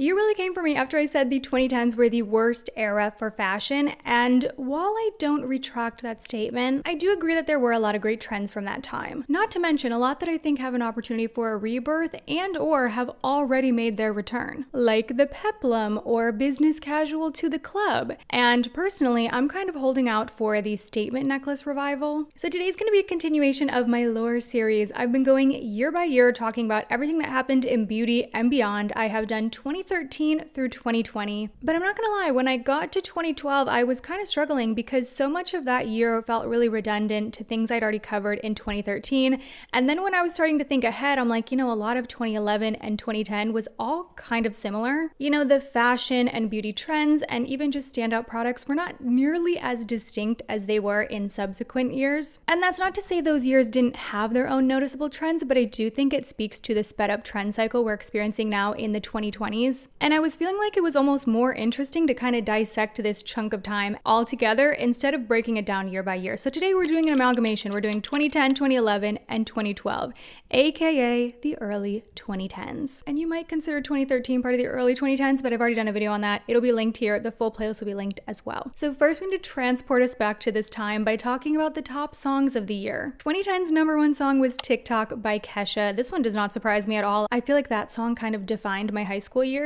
You really came for me after I said the 2010s were the worst era for fashion, and while I don't retract that statement, I do agree that there were a lot of great trends from that time. Not to mention a lot that I think have an opportunity for a rebirth and or have already made their return, like the peplum or business casual to the club. And personally, I'm kind of holding out for the statement necklace revival. So today's going to be a continuation of my lore series. I've been going year by year talking about everything that happened in beauty and beyond. I have done 2013 through 2020. But I'm not gonna lie, when I got to 2012, I was kind of struggling because so much of that year felt really redundant to things I'd already covered in 2013. And then when I was starting to think ahead, I'm like, a lot of 2011 and 2010 was all kind of similar. The fashion and beauty trends and even just standout products were not nearly as distinct as they were in subsequent years. And that's not to say those years didn't have their own noticeable trends, but I do think it speaks to the sped up trend cycle we're experiencing now in the 2020s. And I was feeling like it was almost more interesting to kind of dissect this chunk of time all together instead of breaking it down year by year. So today we're doing an amalgamation. We're doing 2010, 2011, and 2012, aka the early 2010s. And you might consider 2013 part of the early 2010s, but I've already done a video on that. It'll be linked here. The full playlist will be linked as well. So first we need to transport us back to this time by talking about the top songs of the year. 2010's #1 song was TikTok by Kesha. This one does not surprise me at all. I feel like that song kind of defined my high school years.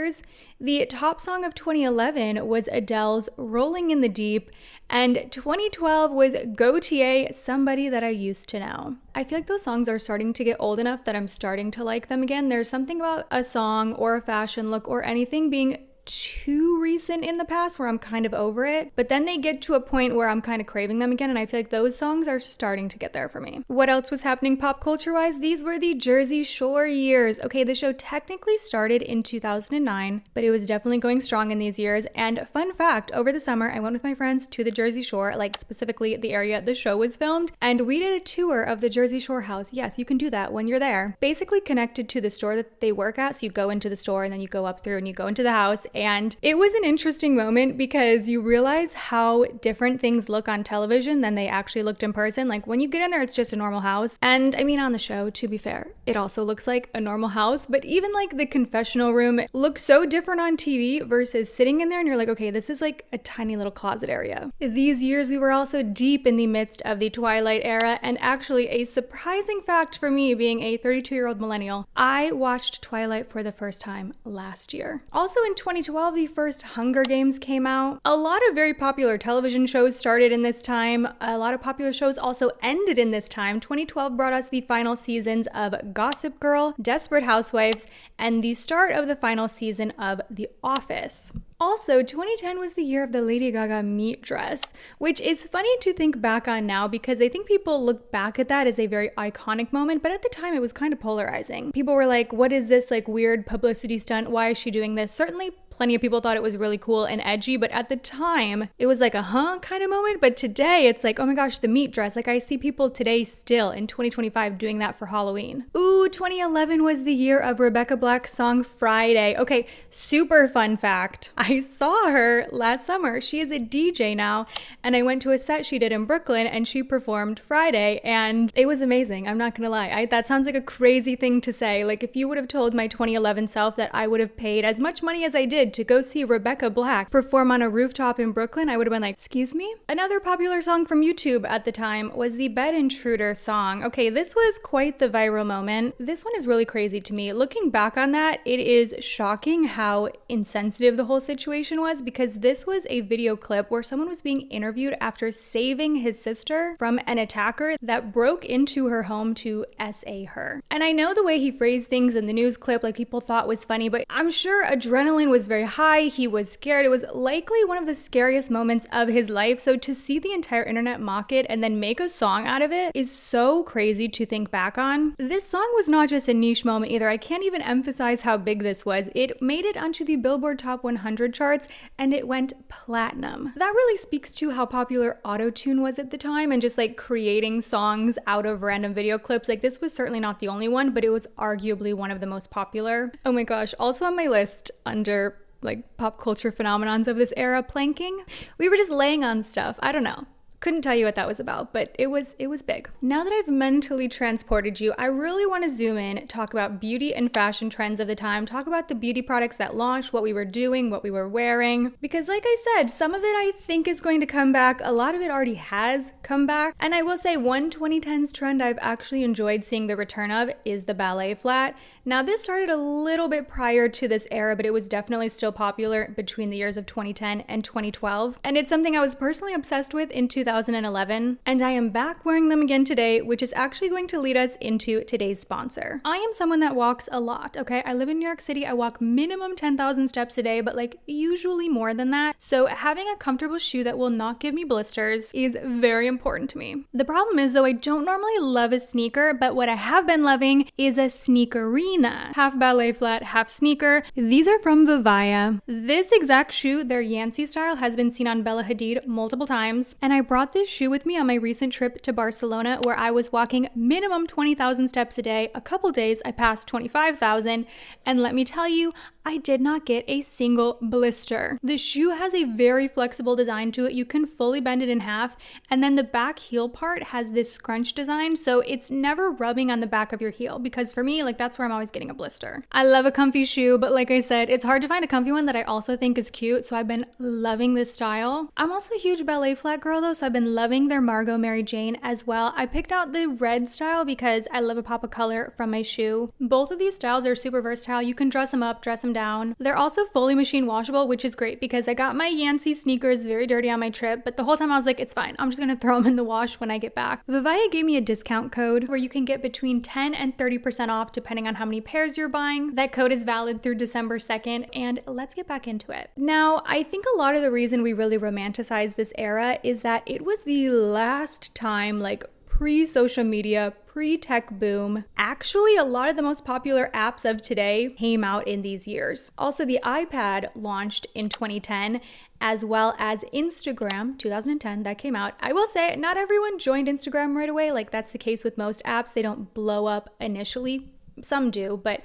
The top song of 2011 was Adele's Rolling in the Deep, and 2012 was Gautier, Somebody That I Used to Know. I feel like those songs are starting to get old enough that I'm starting to like them again. There's something about a song or a fashion look or anything being too recent in the past where I'm kind of over it, but then they get to a point where I'm kind of craving them again, and I feel like those songs are starting to get there for me. What else was happening pop culture wise? These were the Jersey Shore years. Okay, the show technically started in 2009, but it was definitely going strong in these years. And fun fact, over the summer I went with my friends to the Jersey Shore, like specifically the area the show was filmed, and we did a tour of the Jersey Shore house. Yes, you can do that when you're there. Basically connected to the store that they work at, so you go into the store and then you go up through and you go into the house. And it was an interesting moment because you realize how different things look on television than they actually looked in person. Like when you get in there, it's just a normal house. And I mean, on the show, to be fair, it also looks like a normal house, but even like the confessional room looks so different on TV versus sitting in there and you're like, okay, this is like a tiny little closet area. These years, we were also deep in the midst of the Twilight era, and actually a surprising fact for me being a 32-year-old millennial, I watched Twilight for the first time last year. Also in 2012, the first Hunger Games came out. A lot of very popular television shows started in this time. A lot of popular shows also ended in this time. 2012 brought us the final seasons of Gossip Girl, Desperate Housewives, and the start of the final season of The Office. Also, 2010 was the year of the Lady Gaga meat dress, which is funny to think back on now because I think people look back at that as a very iconic moment, but at the time it was kind of polarizing. People were like, what is this like weird publicity stunt? Why is she doing this? Certainly plenty of people thought it was really cool and edgy, but at the time it was like a kind of moment. But today it's like, oh my gosh, the meat dress. Like I see people today still in 2025 doing that for Halloween. Ooh, 2011 was the year of Rebecca Black's song Friday. Okay, super fun fact. I saw her last summer. She is a DJ now, and I went to a set she did in Brooklyn and she performed Friday, and it was amazing. I'm not gonna lie. That sounds like a crazy thing to say. Like if you would have told my 2011 self that I would have paid as much money as I did to go see Rebecca Black perform on a rooftop in Brooklyn, I would have been like, excuse me? Another popular song from YouTube at the time was the Bed Intruder song. Okay, this was quite the viral moment. This one is really crazy to me. Looking back on that, it is shocking how insensitive the whole situation was, because this was a video clip where someone was being interviewed after saving his sister from an attacker that broke into her home to SA her. And I know the way he phrased things in the news clip, like people thought was funny, but I'm sure adrenaline was very high. He was scared. It was likely one of the scariest moments of his life. So to see the entire internet mock it and then make a song out of it is so crazy to think back on. This song was not just a niche moment either. I can't even emphasize how big this was. It made it onto the Billboard Top 100 charts and it went platinum. That really speaks to how popular autotune was at the time and just like creating songs out of random video clips. Like this was certainly not the only one, but it was arguably one of the most popular. Oh my gosh. Also on my list under like pop culture phenomenons of this era, planking. We were just laying on stuff. I don't know. Couldn't tell you what that was about, but it was big. Now that I've mentally transported you, I really want to zoom in, talk about beauty and fashion trends of the time, talk about the beauty products that launched, what we were doing, what we were wearing, because like I said, some of it I think is going to come back. A lot of it already has come back. And I will say one 2010s trend I've actually enjoyed seeing the return of is the ballet flat. Now this started a little bit prior to this era, but it was definitely still popular between the years of 2010 and 2012. And it's something I was personally obsessed with in 2011. And I am back wearing them again today, which is actually going to lead us into today's sponsor. I am someone that walks a lot, okay? I live in New York City. I walk minimum 10,000 steps a day, but like usually more than that. So having a comfortable shoe that will not give me blisters is very important to me. The problem is though, I don't normally love a sneaker, but what I have been loving is a sneakerina. Half ballet flat, half sneaker. These are from Vivaya. This exact shoe, their Yancy style, has been seen on Bella Hadid multiple times. And I brought this shoe with me on my recent trip to Barcelona where I was walking minimum 20,000 steps a day. A couple days I passed 25,000. And let me tell you, I did not get a single blister. The shoe has a very flexible design to it. You can fully bend it in half. And then the back heel part has this scrunch design. So it's never rubbing on the back of your heel because for me, like that's where I'm always getting a blister. I love a comfy shoe, but like I said, it's hard to find a comfy one that I also think is cute. So I've been loving this style. I'm also a huge ballet flat girl though. So I've been loving their Margot Mary Jane as well. I picked out the red style because I love a pop of color from my shoe. Both of these styles are super versatile. You can dress them up, dress them down. They're also fully machine washable, which is great because I got my Yancy sneakers very dirty on my trip, but the whole time I was like, it's fine. I'm just gonna throw them in the wash when I get back. Vivaya gave me a discount code where you can get between 10 and 30% off depending on how many pairs you're buying. That code is valid through December 2nd, and let's get back into it. Now, I think a lot of the reason we really romanticize this era is that it was the last time, like pre-social media, pre-tech boom. Actually, a lot of the most popular apps of today came out in these years. Also, the iPad launched in 2010, as well as Instagram, 2010, that came out. I will say, not everyone joined Instagram right away. Like that's the case with most apps. They don't blow up initially. Some do, but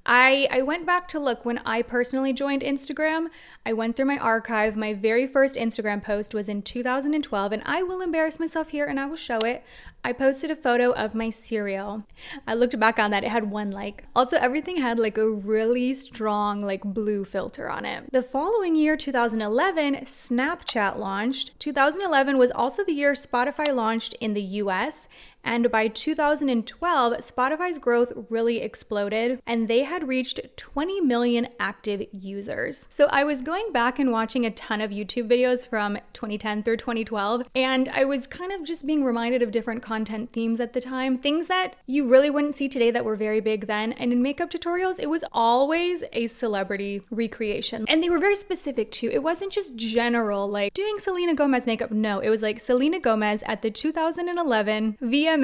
I went back to look when I personally joined Instagram. I went through my archive. My very first Instagram post was in 2012, and I will embarrass myself here and I will show it. I posted a photo of my cereal. I looked back on that, it had 1 like. Also, everything had like a really strong like blue filter on it. The following year, 2011, Snapchat launched. 2011 was also the year Spotify launched in the US. And by 2012, Spotify's growth really exploded and they had reached 20 million active users. So I was going back and watching a ton of YouTube videos from 2010 through 2012, and I was kind of just being reminded of different content themes at the time, things that you really wouldn't see today that were very big then. And in makeup tutorials, it was always a celebrity recreation. And they were very specific too. It wasn't just general, like doing Selena Gomez makeup. No, it was like Selena Gomez at the 2011 VMA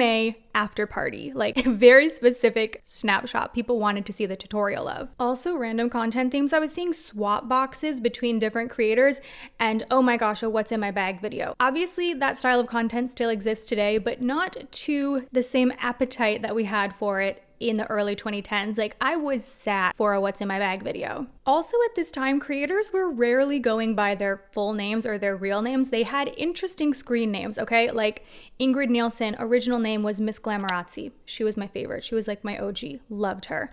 after party, like a very specific snapshot people wanted to see the tutorial of. Also, random content themes. I was seeing swap boxes between different creators and oh my gosh, a what's in my bag video. Obviously, that style of content still exists today, but not to the same appetite that we had for it in the early 2010s. Like I was sad for a what's in my bag video. Also at this time, creators were rarely going by their full names or their real names. They had interesting screen names, okay? Like Ingrid Nielsen, original name was Miss Glamorazzi. She was my favorite. She was like my OG, loved her.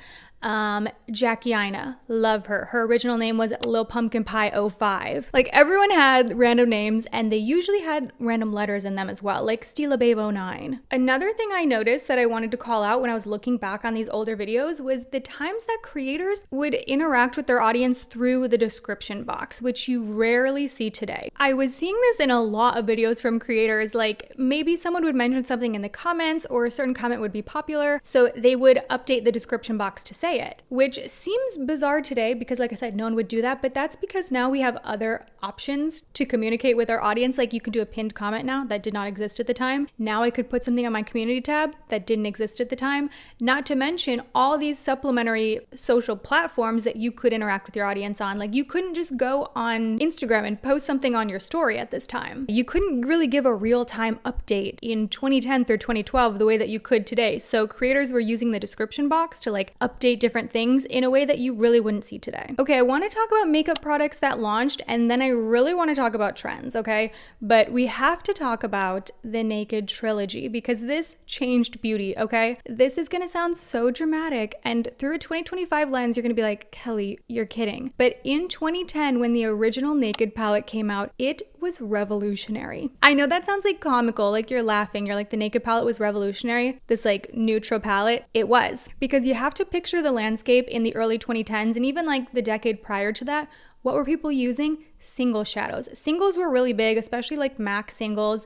Jackie Ina, love her. Her original name was Lil Pumpkin Pie 05. Like everyone had random names and they usually had random letters in them as well, like Stila Babe 09. Another thing I noticed that I wanted to call out when I was looking back on these older videos was the times that creators would interact with their audience through the description box, which you rarely see today. I was seeing this in a lot of videos from creators, like maybe someone would mention something in the comments or a certain comment would be popular, so they would update the description box to say it, which seems bizarre today because like I said, no one would do that, but that's because now we have other options to communicate with our audience. Like you can do a pinned comment now that did not exist at the time. Now I could put something on my community tab that didn't exist at the time, not to mention all these supplementary social platforms that you could interact with your audience on. Like you couldn't just go on Instagram and post something on your story at this time. You couldn't really give a real-time update in 2010 through 2012 the way that you could today. So creators were using the description box to like update different things in a way that you really wouldn't see today. Okay, I want to talk about makeup products that launched, and then I really want to talk about trends, okay? But we have to talk about the Naked trilogy because this changed beauty, okay? This is going to sound so dramatic, and through a 2025 lens, you're going to be like, Kelly, you're kidding. But in 2010, when the original Naked palette came out, it was revolutionary. I know that sounds like comical, like you're laughing. You're like, the Naked palette was revolutionary, this like neutral palette. It was, because you have to picture the landscape in the early 2010s and even like the decade prior to that. What were people using? Single shadows. Singles were really big, especially like MAC singles.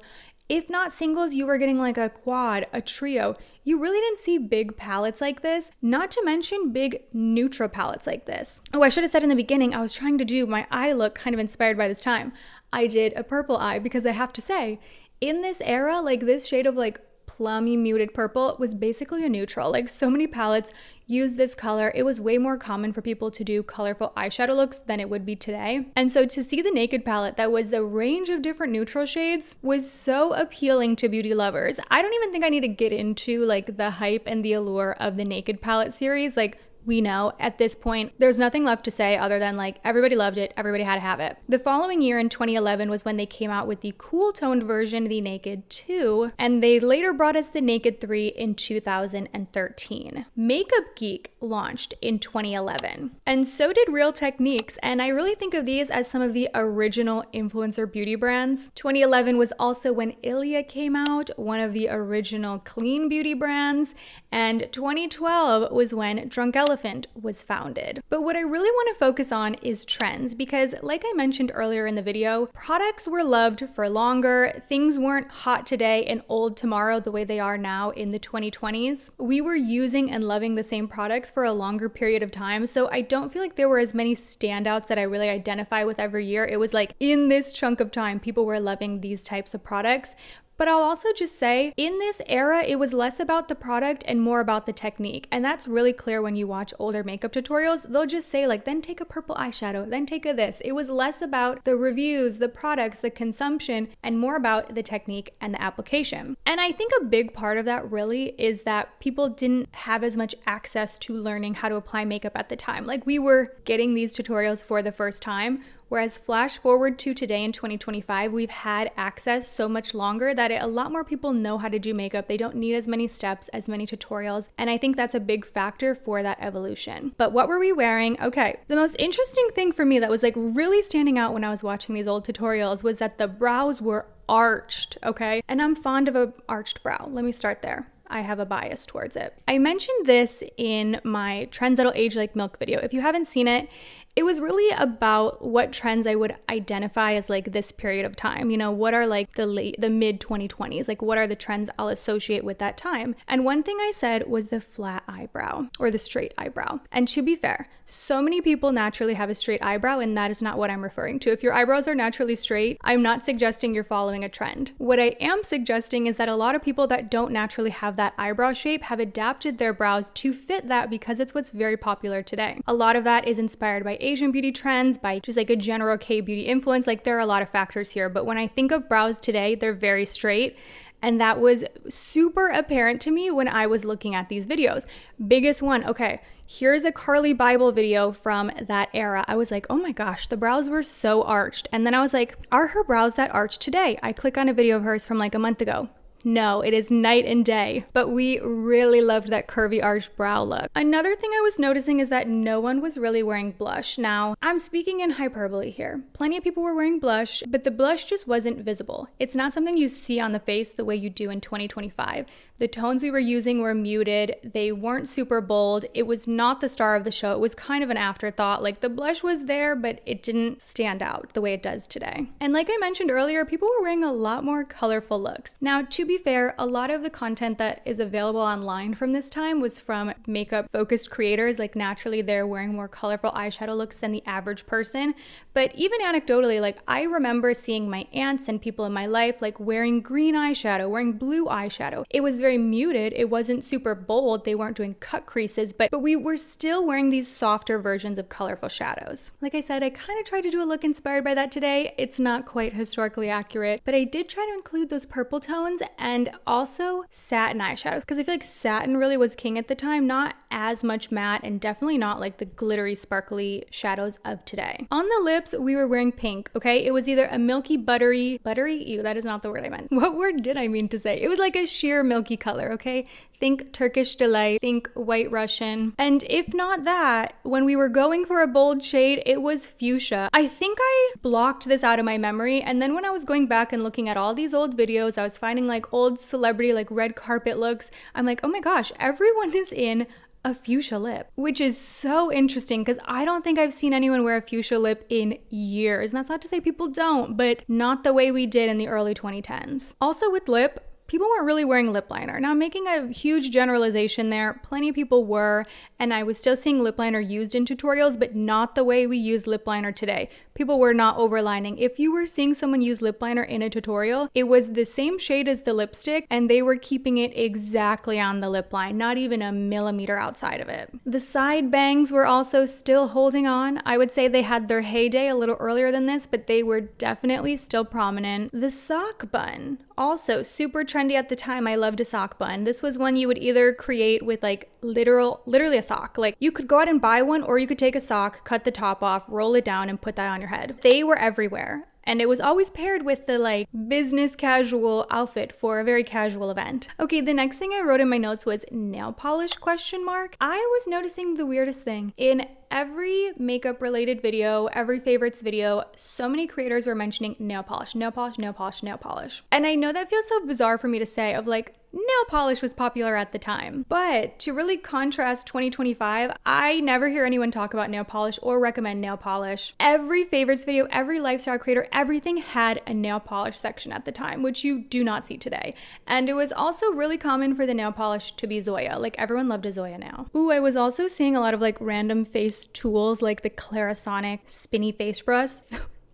If not singles, you were getting like a quad, a trio. You really didn't see big palettes like this, not to mention big neutral palettes like this. Oh, I should have said in the beginning, I was trying to do my eye look kind of inspired by this time. I did a purple eye because I have to say, in this era, like this shade of like plummy muted purple was basically a neutral. Like so many palettes use this color. It was way more common for people to do colorful eyeshadow looks than it would be today. And so to see the Naked palette that was the range of different neutral shades was so appealing to beauty lovers. I don't even think I need to get into like the hype and the allure of the Naked palette series. Like, we know at this point, there's nothing left to say other than like everybody loved it, everybody had to have it. The following year in 2011 was when they came out with the cool toned version, the Naked 2, and they later brought us the Naked 3 in 2013. Makeup Geek launched in 2011, and so did Real Techniques, and I really think of these as some of the original influencer beauty brands. 2011 was also when ILIA came out, one of the original clean beauty brands, and 2012 was when Drunk Elephant was founded. But what I really want to focus on is trends because, like I mentioned earlier in the video, products were loved for longer. Things weren't hot today and old tomorrow the way they are now in the 2020s. We were using and loving the same products for a longer period of time, so I don't feel like there were as many standouts that I really identify with every year. It was like in this chunk of time, people were loving these types of products. But I'll also just say, in this era, it was less about the product and more about the technique. And that's really clear when you watch older makeup tutorials. They'll just say like, then take a purple eyeshadow, then take a this. It was less about the reviews, the products, the consumption, and more about the technique and the application. And I think a big part of that really is that people didn't have as much access to learning how to apply makeup at the time. Like we were getting these tutorials for the first time. Whereas flash forward to today in 2025, we've had access so much longer that a lot more people know how to do makeup. They don't need as many steps, as many tutorials. And I think that's a big factor for that evolution. But what were we wearing? Okay, the most interesting thing for me that was like really standing out when I was watching these old tutorials was that the brows were arched, okay? And I'm fond of an arched brow. Let me start there. I have a bias towards it. I mentioned this in my Trends That'll Age Like Milk video. If you haven't seen it, it was really about what trends I would identify as like this period of time. You know, what are like the mid 2020s? Like what are the trends I'll associate with that time? And one thing I said was the flat eyebrow or the straight eyebrow. And to be fair, so many people naturally have a straight eyebrow, and that is not what I'm referring to. If your eyebrows are naturally straight, I'm not suggesting you're following a trend. What I am suggesting is that a lot of people that don't naturally have that eyebrow shape have adapted their brows to fit that because it's what's very popular today. A lot of that is inspired by Asian beauty trends, by just like a general K-beauty influence. Like there are a lot of factors here, but when I think of brows today, they're very straight. And that was super apparent to me when I was looking at these videos. Biggest one, okay, here's a Carly Bible video from that era. I was like, oh my gosh, the brows were so arched. And then I was like, are her brows that arched today? I click on a video of hers from like a month ago. No, it is night and day. But we really loved that curvy arched brow look. Another thing I was noticing is that no one was really wearing blush. Now, I'm speaking in hyperbole here. Plenty of people were wearing blush, but the blush just wasn't visible. It's not something you see on the face the way you do in 2025. The tones we were using were muted. They weren't super bold. It was not the star of the show. It was kind of an afterthought. Like the blush was there, but it didn't stand out the way it does today. And like I mentioned earlier, people were wearing a lot more colorful looks. Now, to be fair, a lot of the content that is available online from this time was from makeup focused creators. Like naturally they're wearing more colorful eyeshadow looks than the average person. But even anecdotally, like I remember seeing my aunts and people in my life like wearing green eyeshadow, wearing blue eyeshadow. It was very muted. It wasn't super bold. They weren't doing cut creases, but we were still wearing these softer versions of colorful shadows. Like I said, I kind of tried to do a look inspired by that today. It's not quite historically accurate, but I did try to include those purple tones and also satin eyeshadows, because I feel like satin really was king at the time, not as much matte and definitely not like the glittery, sparkly shadows of today. On the lips, we were wearing pink, okay? It was either a milky, buttery, ew, that is not the word I meant. What word did I mean to say? It was like a sheer milky color, okay? Think Turkish Delight, think White Russian. And if not that, when we were going for a bold shade, it was fuchsia. I think I blocked this out of my memory, and then when I was going back and looking at all these old videos, I was finding like old celebrity like red carpet looks. I'm like, oh my gosh, everyone is in a fuchsia lip, which is so interesting because I don't think I've seen anyone wear a fuchsia lip in years. And that's not to say people don't, but not the way we did in the early 2010s. Also with lip, people weren't really wearing lip liner. Now, I'm making a huge generalization there. Plenty of people were, and I was still seeing lip liner used in tutorials, but not the way we use lip liner today. People were not overlining. If you were seeing someone use lip liner in a tutorial, it was the same shade as the lipstick, and they were keeping it exactly on the lip line, not even a millimeter outside of it. The side bangs were also still holding on. I would say they had their heyday a little earlier than this, but they were definitely still prominent. The sock bun, also super trendy at the time. I loved a sock bun. This was one you would either create with like literally a sock. Like you could go out and buy one, or you could take a sock, cut the top off, roll it down, and put that on your head. They were everywhere. And it was always paired with the like business casual outfit for a very casual event. Okay, the next thing I wrote in my notes was nail polish ? I was noticing the weirdest thing. In every makeup related video, every favorites video, so many creators were mentioning nail polish, nail polish, nail polish, nail polish. And I know that feels so bizarre for me to say of like, nail polish was popular at the time. But to really contrast 2025, I never hear anyone talk about nail polish or recommend nail polish. Every favorites video, every lifestyle creator, everything had a nail polish section at the time, which you do not see today. And it was also really common for the nail polish to be Zoya. Like everyone loved a Zoya now. Ooh, I was also seeing a lot of like random face tools like the Clarisonic spinny face brush.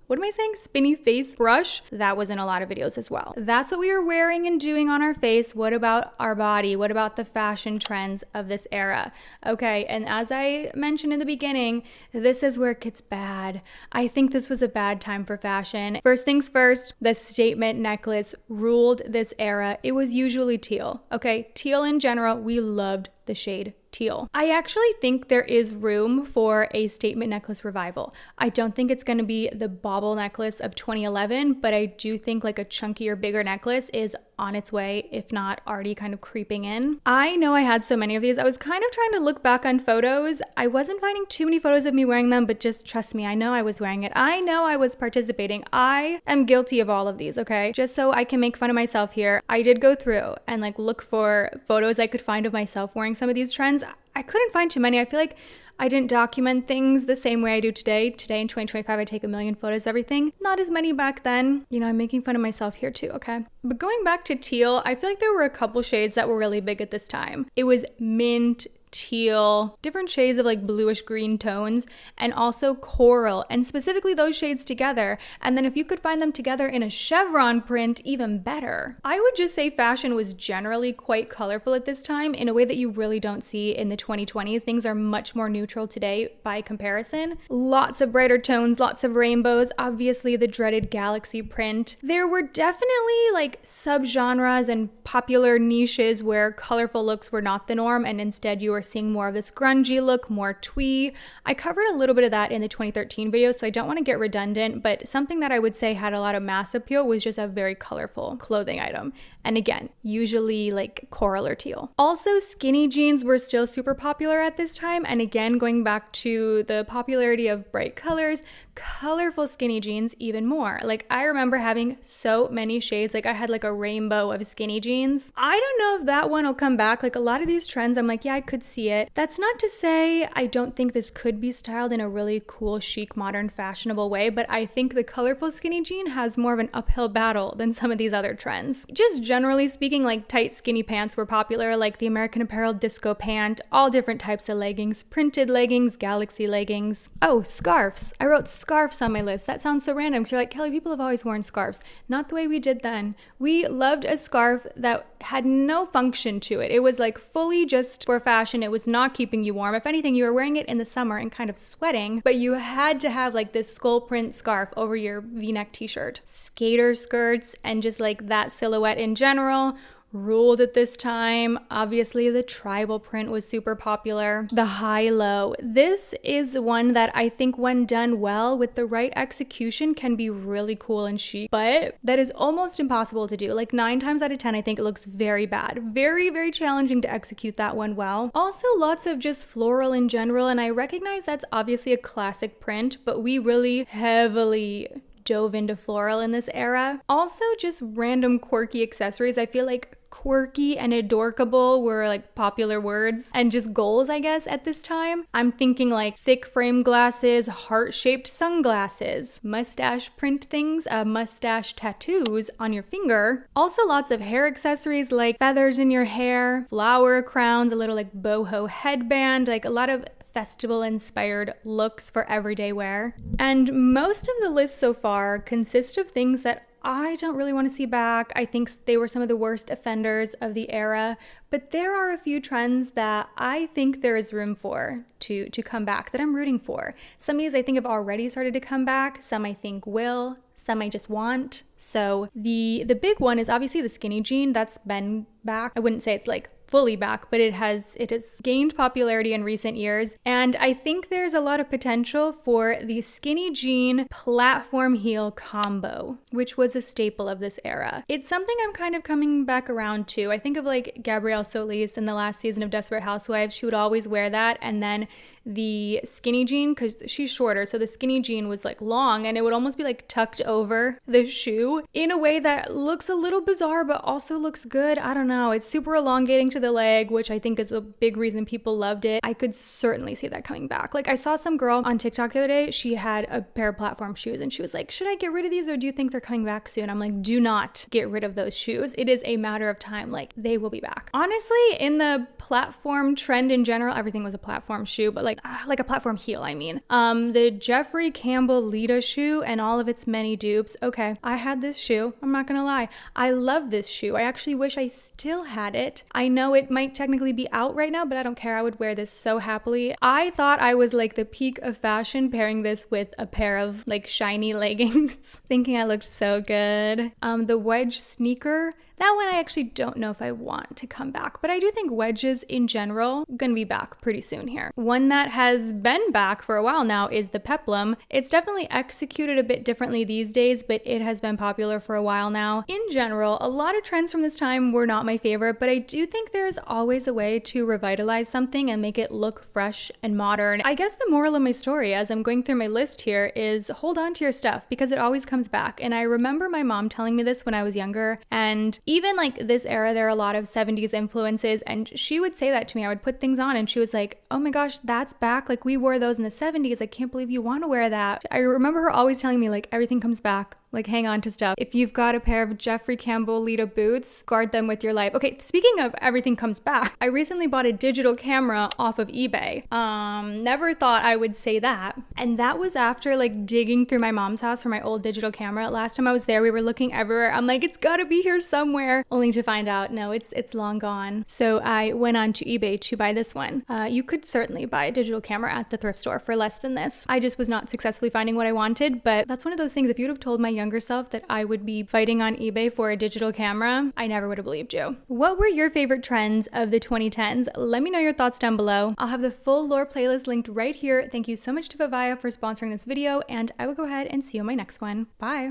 What am I saying? Spinny face brush? That was in a lot of videos as well. That's what we were wearing and doing on our face. What about our body? What about the fashion trends of this era? Okay, and as I mentioned in the beginning, this is where it gets bad. I think this was a bad time for fashion. First things first, the statement necklace ruled this era. It was usually teal. Okay, teal in general, we loved the shade teal. I actually think there is room for a statement necklace revival. I don't think it's going to be the bauble necklace of 2011, but I do think like a chunkier, bigger necklace is on its way, if not already kind of creeping in. I know I had so many of these. I was kind of trying to look back on photos. I wasn't finding too many photos of me wearing them, but just trust me, I know I was wearing it. I know I was participating. I am guilty of all of these, okay? Just so I can make fun of myself here, I did go through and like look for photos I could find of myself wearing some of these trends. I couldn't find too many. I feel like I didn't document things the same way I do today. Today in 2025, I take a million photos of everything. Not as many back then. You know, I'm making fun of myself here too, okay? But going back to teal, I feel like there were a couple shades that were really big at this time. It was mint, teal, different shades of like bluish green tones, and also coral, and specifically those shades together. And then if you could find them together in a chevron print, even better. I would just say fashion was generally quite colorful at this time in a way that you really don't see in the 2020s. Things are much more neutral today by comparison. Lots of brighter tones, lots of rainbows, obviously the dreaded galaxy print. There were definitely like subgenres and popular niches where colorful looks were not the norm, and instead you were seeing more of this grungy look, more twee. I covered a little bit of that in the 2013 video, so I don't want to get redundant, but something that I would say had a lot of mass appeal was just a very colorful clothing item. And again, usually like coral or teal. Also, skinny jeans were still super popular at this time. And again, going back to the popularity of bright colors, colorful skinny jeans even more. Like I remember having so many shades. Like I had like a rainbow of skinny jeans. I don't know if that one will come back. Like a lot of these trends, I'm like, yeah, I could see it. That's not to say I don't think this could be styled in a really cool, chic, modern, fashionable way, but I think the colorful skinny jean has more of an uphill battle than some of these other trends. Just generally speaking, like tight skinny pants were popular, like the American Apparel disco pant, all different types of leggings, printed leggings, galaxy leggings. Oh, scarves. I wrote scarves on my list. That sounds so random because you're like, Kelly, people have always worn scarves. Not the way we did then. We loved a scarf that had no function to it. It was like fully just for fashion. It was not keeping you warm. If anything, you were wearing it in the summer and kind of sweating, but you had to have like this skull print scarf over your V-neck t-shirt. Skater skirts and just like that silhouette in general ruled at this time. Obviously, the tribal print was super popular. The high-low. This is one that I think when done well with the right execution can be really cool and chic, but that is almost impossible to do. Like 9 times out of 10, I think it looks very bad. Very, very challenging to execute that one well. Also, lots of just floral in general, and I recognize that's obviously a classic print, but we really heavily dove into floral in this era. Also, just random quirky accessories. I feel like quirky and adorkable were like popular words and just goals, I guess, at this time. I'm thinking like thick frame glasses, heart-shaped sunglasses, mustache print things, mustache tattoos on your finger. Also lots of hair accessories like feathers in your hair, flower crowns, a little like boho headband, like a lot of festival-inspired looks for everyday wear. And most of the list so far consists of things that I don't really want to see back. I think they were some of the worst offenders of the era, but there are a few trends that I think there is room for to come back, that I'm rooting for. Some of these I think have already started to come back, some I think will, some I just want. So the big one is obviously the skinny jean. That's been back. I wouldn't say it's like fully back, but it has gained popularity in recent years. And I think there's a lot of potential for the skinny jean platform heel combo, which was a staple of this era. It's something I'm kind of coming back around to. I think of like Gabrielle Solis in the last season of Desperate Housewives. She would always wear that, and then the skinny jean, because she's shorter, so the skinny jean was like long and it would almost be like tucked over the shoe in a way that looks a little bizarre but also looks good. I don't know, it's super elongating to the leg, which I think is a big reason people loved it. I could certainly see that coming back. Like I saw some girl on TikTok the other day, she had a pair of platform shoes and she was like, should I get rid of these or do you think they're coming back soon? I'm like, do not get rid of those shoes. It is a matter of time. Like they will be back. Honestly, in the platform trend in general, everything was a platform shoe, but like a platform heel, I mean. The Jeffrey Campbell Lita shoe and all of its many dupes. Okay, I had this shoe. I'm not gonna lie. I love this shoe. I actually wish I still had it. I know it might technically be out right now, but I don't care. I would wear this so happily. I thought I was like the peak of fashion pairing this with a pair of like shiny leggings, thinking I looked so good. The wedge sneaker. That one I actually don't know if I want to come back, but I do think wedges in general gonna be back pretty soon here. One that has been back for a while now is the peplum. It's definitely executed a bit differently these days, but it has been popular for a while now. In general, a lot of trends from this time were not my favorite, but I do think there's always a way to revitalize something and make it look fresh and modern. I guess the moral of my story as I'm going through my list here is hold on to your stuff because it always comes back. And I remember my mom telling me this when I was younger, and even like this era, there are a lot of 70s influences, and she would say that to me. I would put things on and she was like, oh my gosh, that's back. Like we wore those in the 70s. I can't believe you want to wear that. I remember her always telling me like everything comes back. Like hang on to stuff. If you've got a pair of Jeffrey Campbell Lita boots, guard them with your life. Okay, speaking of everything comes back, I recently bought a digital camera off of eBay. Never thought I would say that. And that was after like digging through my mom's house for my old digital camera. Last time I was there, we were looking everywhere. I'm like, it's gotta be here somewhere. Only to find out, no, it's long gone. So I went on to eBay to buy this one. You could certainly buy a digital camera at the thrift store for less than this. I just was not successfully finding what I wanted, but that's one of those things, if you'd have told my younger self that I would be fighting on eBay for a digital camera, I never would have believed you. What were your favorite trends of the 2010s? Let me know your thoughts down below. I'll have the full lore playlist linked right here. Thank you so much to Vivaya for sponsoring this video, and I will go ahead and see you in my next one. Bye.